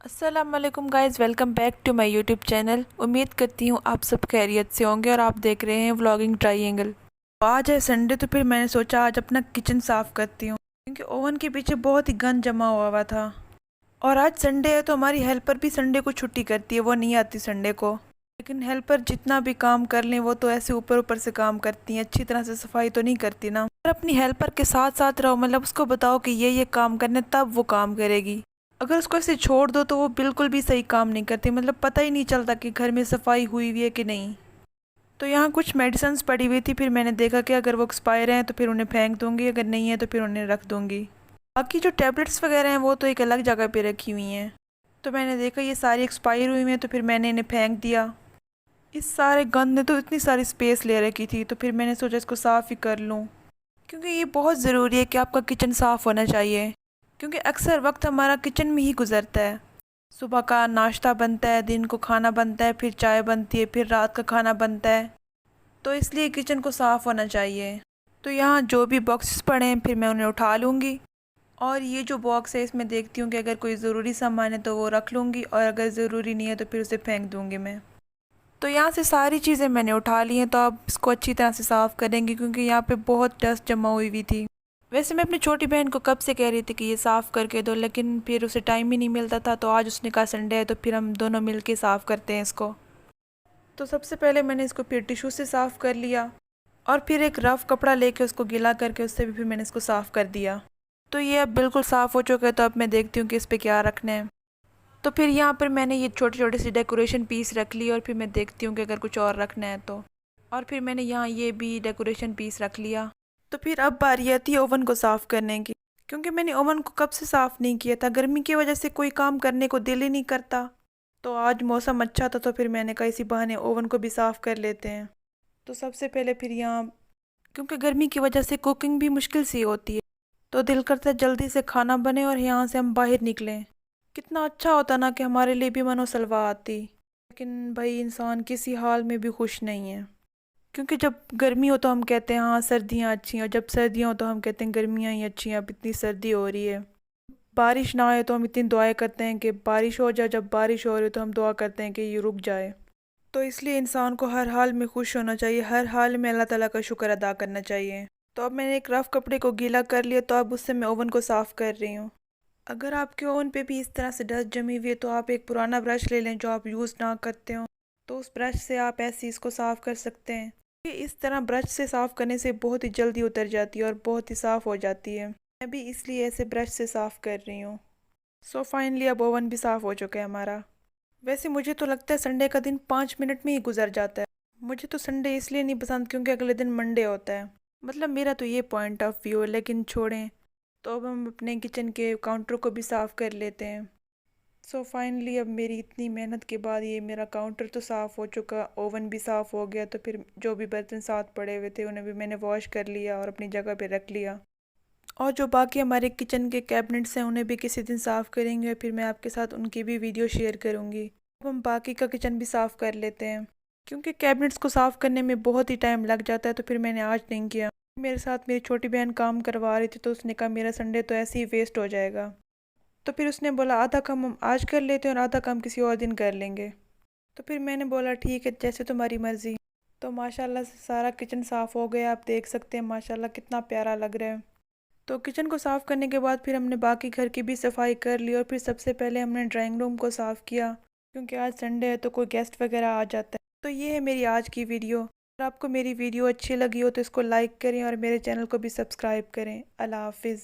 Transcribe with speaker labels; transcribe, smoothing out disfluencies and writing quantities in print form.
Speaker 1: अस्सलाम वालेकुम guys, welcome back to my YouTube channel. उम्मीद करती हूँ आप सब खैरियत से होंगे और आप देख रहे हैं व्लॉगिंग ट्रायंगल। आज है संडे, तो फिर मैंने सोचा आज अपना किचन साफ़ करती हूँ क्योंकि ओवन के पीछे बहुत ही गंद जमा हुआ था। और आज संडे है तो हमारी हेल्पर भी संडे को छुट्टी करती है, वो नहीं आती संडे को। लेकिन हेल्पर जितना भी काम कर लें वो तो ऐसे ऊपर ऊपर से काम करती हैं, अच्छी तरह से सफाई तो नहीं करती ना। और अपनी हेल्पर के साथ साथ रहो, मतलब उसको बताओ कि ये काम करने, तब वो काम करेगी। अगर उसको ऐसे छोड़ दो तो वो बिल्कुल भी सही काम नहीं करती, मतलब पता ही नहीं चलता कि घर में सफाई हुई हुई है कि नहीं। तो यहाँ कुछ मेडिसिन्स पड़ी हुई थी, फिर मैंने देखा कि अगर वो एक्सपायर हैं तो फिर उन्हें फेंक दूंगी, अगर नहीं है तो फिर उन्हें रख दूंगी। बाकी जो टैबलेट्स वगैरह हैं वो तो एक अलग जगह पे रखी हुई हैं। तो मैंने देखा ये सारी एक्सपायर हुई हैं, तो फिर मैंने इन्हें फेंक दिया। इस सारे गंद ने तो इतनी सारी स्पेस ले रखी थी, तो फिर मैंने सोचा इसको साफ़ ही कर लूँ, क्योंकि ये बहुत ज़रूरी है कि आपका किचन साफ़ होना चाहिए। क्योंकि अक्सर वक्त हमारा किचन में ही गुजरता है। सुबह का नाश्ता बनता है, दिन को खाना बनता है, फिर चाय बनती है, फिर रात का खाना बनता है। तो इसलिए किचन को साफ़ होना चाहिए। तो यहाँ जो भी बॉक्सेस पड़े हैं फिर मैं उन्हें उठा लूँगी। और ये जो बॉक्स है इसमें देखती हूँ कि अगर कोई ज़रूरी सामान है तो वो रख लूँगी, और अगर ज़रूरी नहीं है तो फिर उसे फेंक दूँगी मैं। तो यहाँ से सारी चीज़ें मैंने उठा ली हैं, तो अब इसको अच्छी तरह से साफ़ करेंगे क्योंकि यहाँ पे बहुत डस्ट जमा हुई थी। वैसे मैं अपनी छोटी बहन को कब से कह रही थी कि ये साफ़ करके दो, लेकिन फिर उसे टाइम ही नहीं मिलता था। तो आज उसने कहा संडे है तो फिर हम दोनों मिल के साफ़ करते हैं इसको। तो सबसे पहले मैंने इसको फिर टिश्यू से साफ़ कर लिया, और फिर एक रफ़ कपड़ा लेके उसको गीला करके उससे भी फिर मैंने इसको साफ़ कर दिया। तो ये अब बिल्कुल साफ़ हो चुका है। तो अब मैं देखती हूँ कि इस पर क्या रखना है। तो फिर यहाँ पर मैंने ये छोटे छोटे से डेकोरेशन पीस रख ली, और फिर मैं देखती हूँ कि अगर कुछ और रखना है तो। और फिर मैंने यहाँ ये भी डेकोरेशन पीस रख लिया। तो फिर अब बारी आती है ओवन को साफ़ करने की, क्योंकि मैंने ओवन को कब से साफ़ नहीं किया था। गर्मी की वजह से कोई काम करने को दिल ही नहीं करता। तो आज मौसम अच्छा था तो फिर मैंने कहा इसी बहाने ओवन को भी साफ़ कर लेते हैं। तो सबसे पहले फिर यहाँ, क्योंकि गर्मी की वजह से कुकिंग भी मुश्किल सी होती है, तो दिल करता है जल्दी से खाना बने और यहाँ से हम बाहर निकलें। कितना अच्छा होता ना कि हमारे लिए भी मनोसलवा आती। लेकिन भाई इंसान किसी हाल में भी खुश नहीं है। क्योंकि जब गर्मी हो तो हम कहते हैं हाँ सर्दियाँ अच्छी हैं, और जब सर्दियाँ हो तो हम कहते हैं गर्मियाँ ही अच्छी हैं, अब इतनी सर्दी हो रही है। बारिश ना आए तो हम इतनी दुआएं करते हैं कि बारिश हो जाए, जब बारिश हो रही हो तो हम दुआ करते हैं कि ये रुक जाए। तो इसलिए इंसान को हर हाल में खुश होना चाहिए, हर हाल में अल्लाह ताला का शुक्र अदा करना चाहिए। तो अब मैंने एक रफ़ कपड़े को गीला कर लिया, तो अब उससे मैं ओवन को साफ़ कर रही हूँ। अगर आपके ओवन पे भी इस तरह से डस्ट जमी हुई है तो आप एक पुराना ब्रश ले लें जो आप यूज़ ना करते हो, तो उस ब्रश से आप ऐसे इसको साफ़ कर सकते हैं। ये इस तरह ब्रश से साफ़ करने से बहुत ही जल्दी उतर जाती है और बहुत ही साफ़ हो जाती है। मैं भी इसलिए ऐसे ब्रश से साफ़ कर रही हूँ। सो फाइनली अब ओवन भी साफ़ हो चुका है हमारा। वैसे मुझे तो लगता है संडे का दिन 5 मिनट में ही गुजर जाता है। मुझे तो संडे इसलिए नहीं पसंद क्योंकि अगले दिन मंडे होता है। मतलब मेरा तो ये पॉइंट ऑफ व्यू है, लेकिन छोड़ें। तो अब हम अपने किचन के काउंटर को भी साफ़ कर लेते हैं। सो फाइनली अब मेरी इतनी मेहनत के बाद ये मेरा काउंटर तो साफ़ हो चुका, ओवन भी साफ़ हो गया। तो फिर जो भी बर्तन साथ पड़े हुए थे उन्हें भी मैंने वॉश कर लिया और अपनी जगह पे रख लिया। और जो बाकी हमारे किचन के कैबिनेट्स हैं उन्हें भी किसी दिन साफ़ करेंगे, और फिर मैं आपके साथ उनकी भी वीडियो शेयर करूँगी। अब हम बाकी का किचन भी साफ़ कर लेते हैं, क्योंकि कैबिनेट्स को साफ़ करने में बहुत ही टाइम लग जाता है। तो फिर मैंने आज नहीं किया। मेरे साथ मेरी छोटी बहन काम करवा रही थी, तो उसने कहा मेरा संडे तो ऐसे ही वेस्ट हो जाएगा। तो फिर उसने बोला आधा काम हम आज कर लेते हैं और आधा काम किसी और दिन कर लेंगे। तो फिर मैंने बोला ठीक है, जैसे तुम्हारी मर्ज़ी। तो माशाल्लाह से सारा किचन साफ़ हो गया, आप देख सकते हैं माशाल्लाह कितना प्यारा लग रहा है। तो किचन को साफ़ करने के बाद फिर हमने बाकी घर की भी सफाई कर ली, और फिर सबसे पहले हमने ड्राइंग रूम को साफ़ किया, क्योंकि आज संडे है तो कोई गेस्ट वगैरह आ जाता है। तो ये है मेरी आज की वीडियो। अगर आपको मेरी वीडियो अच्छी लगी हो तो इसको लाइक करें और मेरे चैनल को भी सब्सक्राइब करें। अल्लाह हाफिज़।